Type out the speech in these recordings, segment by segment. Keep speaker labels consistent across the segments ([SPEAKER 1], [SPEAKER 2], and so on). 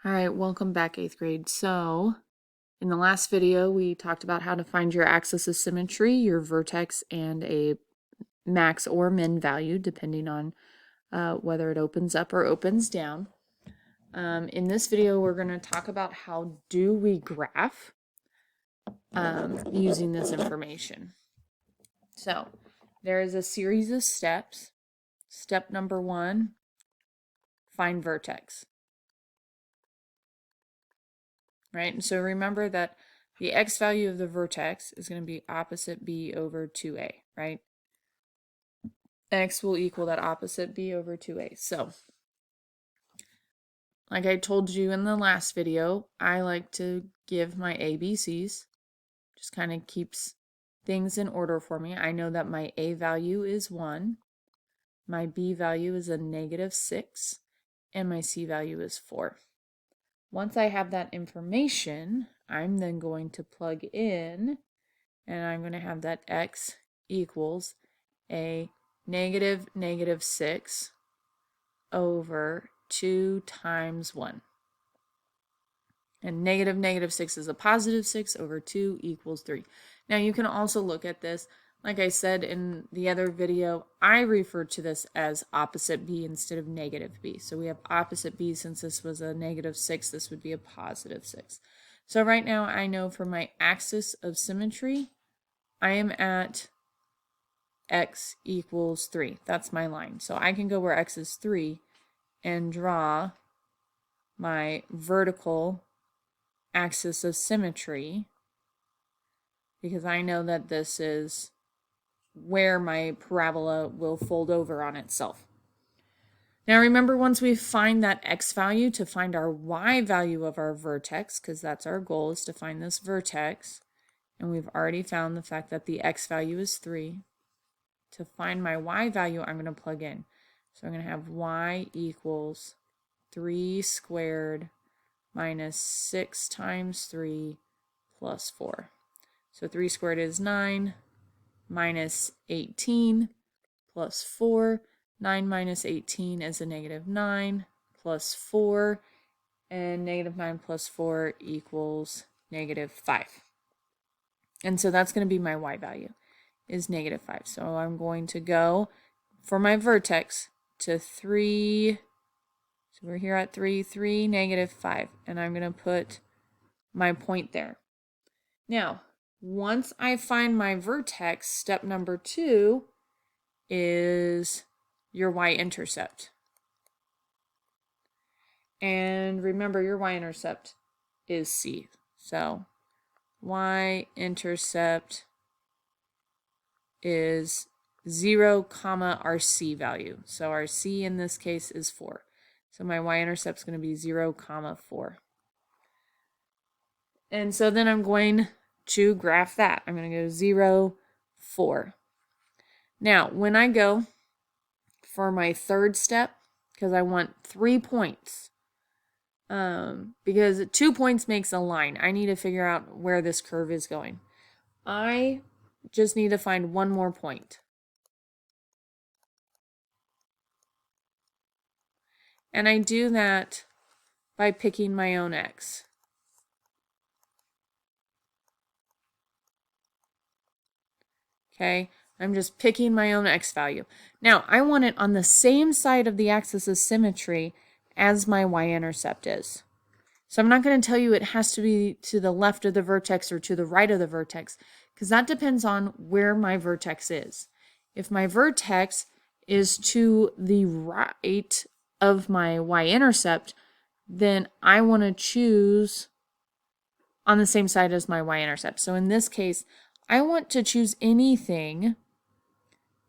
[SPEAKER 1] All right, welcome back, 8th grade. So, in the last video, we talked about how to find your axis of symmetry, your vertex, and a max or min value, depending on whether it opens up or opens down. In this video, we're going to talk about how do we graph using this information. So, there is a series of steps. Step number 1, find vertex. Right? And so remember that the x value of the vertex is going to be opposite b over 2a, right? X will equal that opposite b over 2a. So, like I told you in the last video, I like to give my ABCs. Just kind of keeps things in order for me. I know that my a value is 1, my b value is a -6, and my c value is 4. Once I have that information, I'm then going to plug in, and I'm going to have that x equals a -6 over 2 times 1. And -6 is a +6 over 2 equals 3. Now you can also look at this, like I said in the other video, I refer to this as opposite b instead of -b. So we have opposite b, since this was a -6, this would be a +6. So right now I know for my axis of symmetry, I am at x equals 3. That's my line. So I can go where x is 3 and draw my vertical axis of symmetry, because I know that this is where my parabola will fold over on itself. Now remember, once we find that x value, to find our y value of our vertex, because that's our goal, is to find this vertex, and we've already found the fact that the x value is 3. To find my y value, I'm going to plug in. So I'm going to have y equals 3 squared minus 6 times 3 plus 4. So 3 squared is 9, minus 18 plus 4. 9 minus 18 is a -9 plus 4, and -9 plus 4 equals -5. And so that's going to be my y value, is -5. So I'm going to go for my vertex to 3. So we're here at 3, -5, and I'm going to put my point there. Now, once I find my vertex, step number 2 is your y-intercept. And remember, your y-intercept is c. So y-intercept is 0, our c value. So our c in this case is 4. So my y-intercept is going to be 0, 4. And so then I'm going to graph that. I'm going to go 0, 4. Now, when I go for my third step, because I want 3 points, because 2 points makes a line. I need to figure out where this curve is going. I just need to find one more point. And I do that by picking my own x. Okay, I'm just picking my own x value. Now, I want it on the same side of the axis of symmetry as my y-intercept is. So I'm not going to tell you it has to be to the left of the vertex or to the right of the vertex, because that depends on where my vertex is. If my vertex is to the right of my y-intercept, then I want to choose on the same side as my y-intercept. So in this case, I want to choose anything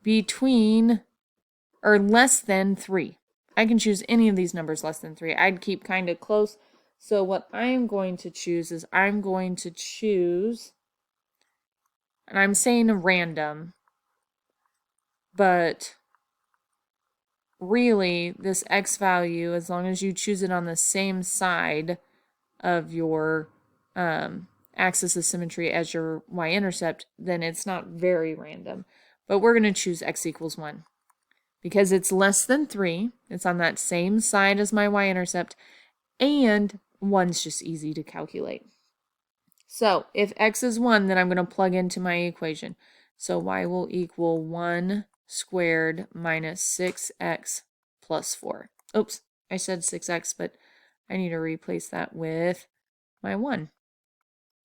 [SPEAKER 1] between or less than 3. I can choose any of these numbers less than 3. I'd keep kind of close. So what I'm going to choose is I'm going to choose, and I'm saying random, but really this x value, as long as you choose it on the same side of your axis of symmetry as your y-intercept, then it's not very random. But we're going to choose x equals 1. Because it's less than 3, it's on that same side as my y-intercept, and 1's just easy to calculate. So if x is 1, then I'm going to plug into my equation. So y will equal 1 squared minus 6x plus 4. Oops, I said 6x, but I need to replace that with my 1.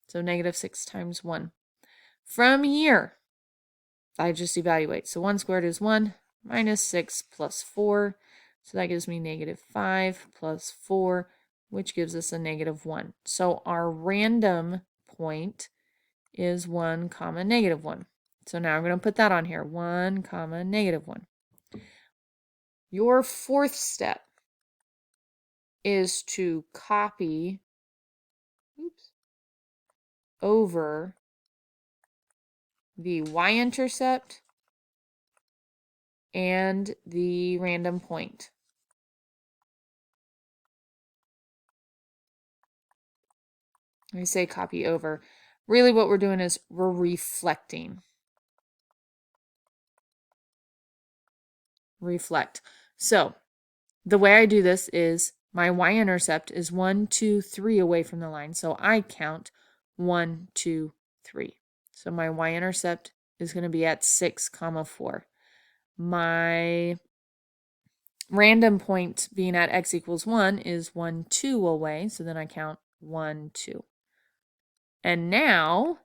[SPEAKER 1] So negative 6 times 1. From here, I just evaluate. So 1 squared is 1 minus 6 plus 4. So that gives me negative 5 plus 4, which gives us a negative 1. So our random point is 1 comma negative 1. So now I'm going to put that on here. 1 comma negative 1. Your fourth step is to copy over the y-intercept and the random point. When I say copy over, really what we're doing is we're reflecting. Reflect. So the way I do this is my y-intercept is 1, 2, 3 away from the line. So I count 1, 2, 3. So my y-intercept is going to be at 6, comma 4. My random point being at x equals 1 is 1, 2 away. So then I count 1, 2. And now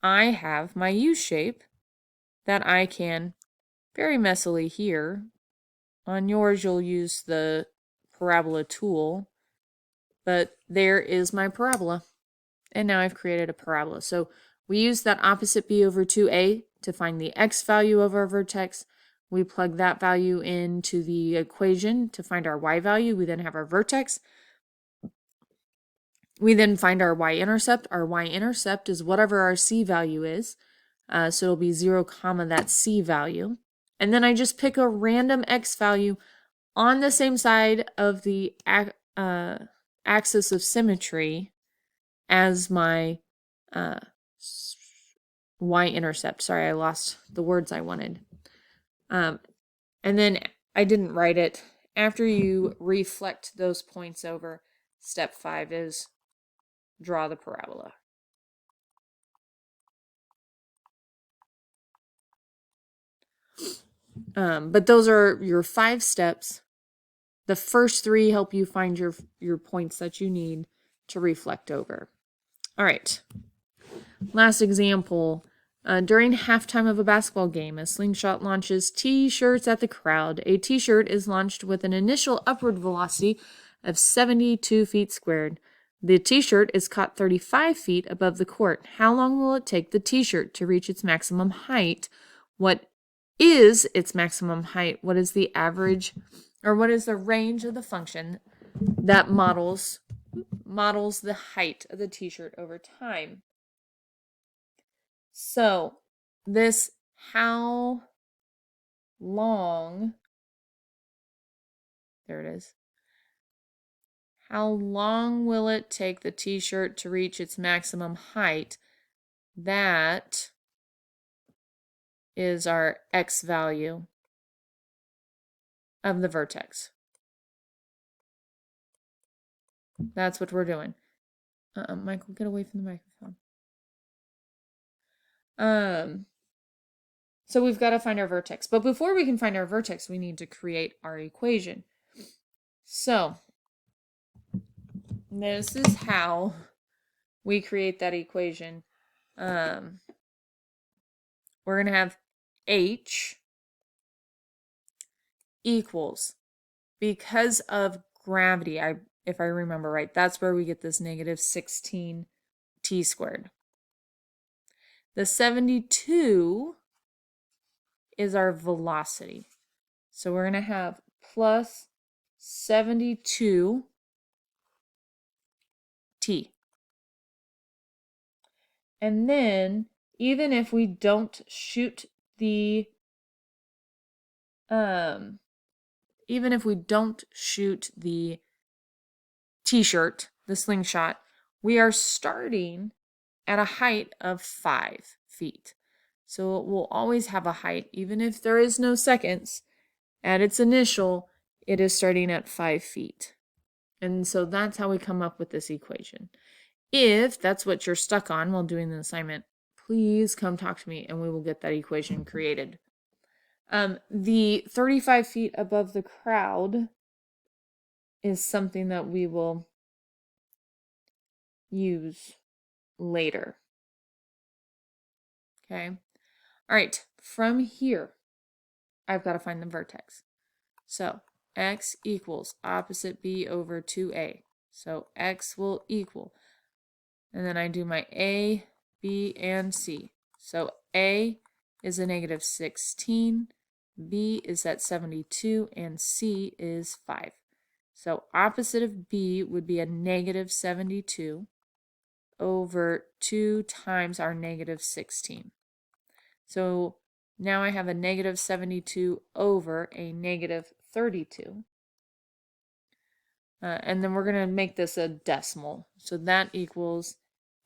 [SPEAKER 1] I have my U shape that I can very messily here. On yours, you'll use the parabola tool, but there is my parabola. And now I've created a parabola. So we use that opposite b over 2a to find the x value of our vertex. We plug that value into the equation to find our y value. We then have our vertex. We then find our y-intercept. Our y-intercept is whatever our c value is. So it'll be 0, comma that c value. And then I just pick a random x value on the same side of the axis of symmetry as my y-intercept. Sorry, I lost the words I wanted. And then I didn't write it. After you reflect those points over, step 5 is draw the parabola. But those are your 5 steps. The first 3 help you find your points that you need to reflect over. All right. Last example. During halftime of a basketball game, a slingshot launches T-shirts at the crowd. A T-shirt is launched with an initial upward velocity of 72 feet squared. The T-shirt is caught 35 feet above the court. How long will it take the T-shirt to reach its maximum height? What is its maximum height? What is the average, or what is the range of the function that models the height of the T-shirt over time? So this how long, there it is. How long will it take the T-shirt to reach its maximum height? That is our x value of the vertex. That's what we're doing. Michael, get away from the microphone. So we've got to find our vertex. But before we can find our vertex, we need to create our equation. So this is how we create that equation. We're going to have h equals, because of gravity, if I remember right, that's where we get this negative 16 t squared. The 72 is our velocity. So we're going to have plus 72 t. And then even if we don't shoot the T-shirt, the slingshot, we are starting at a height of 5 feet. So it will always have a height, even if there is no seconds. At its initial, it is starting at 5 feet. And so that's how we come up with this equation. If that's what you're stuck on while doing the assignment, please come talk to me and we will get that equation created. The 35 feet above the crowd is something that we will use later. Okay. All right. From here, I've got to find the vertex. So x equals opposite b over 2a. So x will equal, and then I do my a, b, and c. So a is a negative 16, b is at 72, and c is 5. So opposite of b would be a negative 72 over 2 times our negative 16. So now I have a negative 72 over a negative 32. And then we're going to make this a decimal. So that equals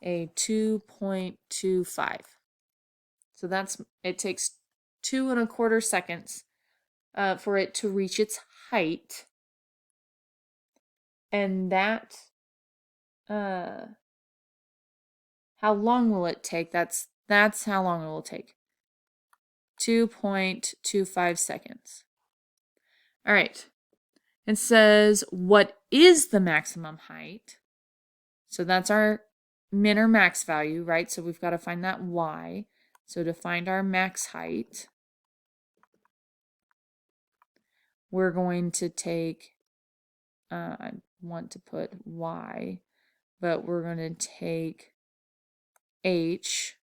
[SPEAKER 1] a 2.25. So that's, it takes 2 1/4 seconds for it to reach its height. And that, how long will it take? That's how long it will take. 2.25 seconds. All right. It says, what is the maximum height? So that's our min or max value, right? So we've got to find that y. So to find our max height, we're going to take, I want to put y, but we're going to take h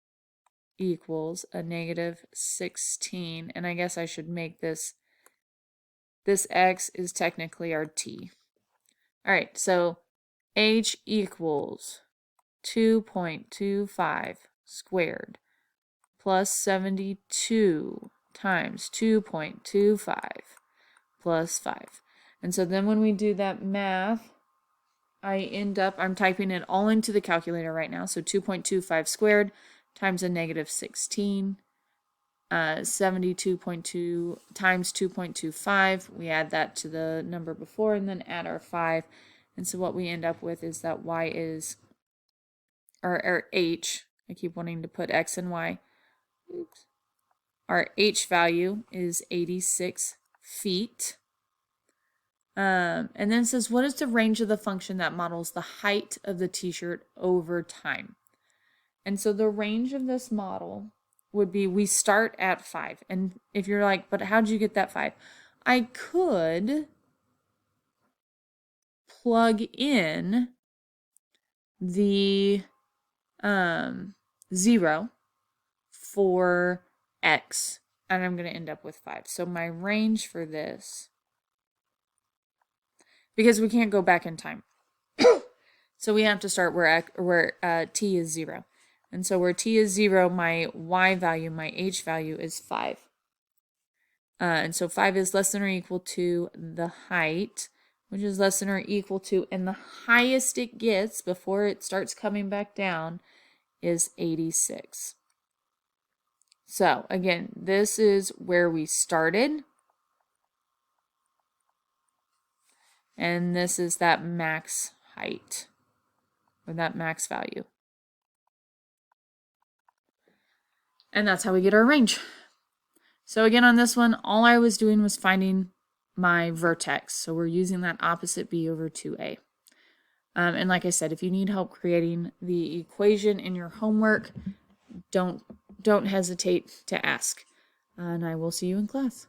[SPEAKER 1] equals a negative 16. And I guess I should make this x is technically our t. All right, so h equals 2.25 squared plus 72 times 2.25 plus 5. And so then when we do that math, I end up, I'm typing it all into the calculator right now. So 2.25 squared times a negative 16. 72.2 times 2.25. We add that to the number before and then add our 5. And so what we end up with is that y is, or h, I keep wanting to put x and y. Oops. Our h value is 86 feet. And then it says, what is the range of the function that models the height of the t-shirt over time? And so the range of this model would be, we start at 5. And if you're like, but how'd you get that 5? I could plug in the 0 for x, and I'm going to end up with 5. So my range for this, because we can't go back in time, so we have to start where t is 0. And so where t is 0, my y value, my h value is 5. And so 5 is less than or equal to the height, which is less than or equal to, and the highest it gets before it starts coming back down is 86. So again, this is where we started. And this is that max height, or that max value. And that's how we get our range. So again, on this one, all I was doing was finding my vertex. So we're using that opposite b over 2a. And like I said, if you need help creating the equation in your homework, don't hesitate to ask. And I will see you in class.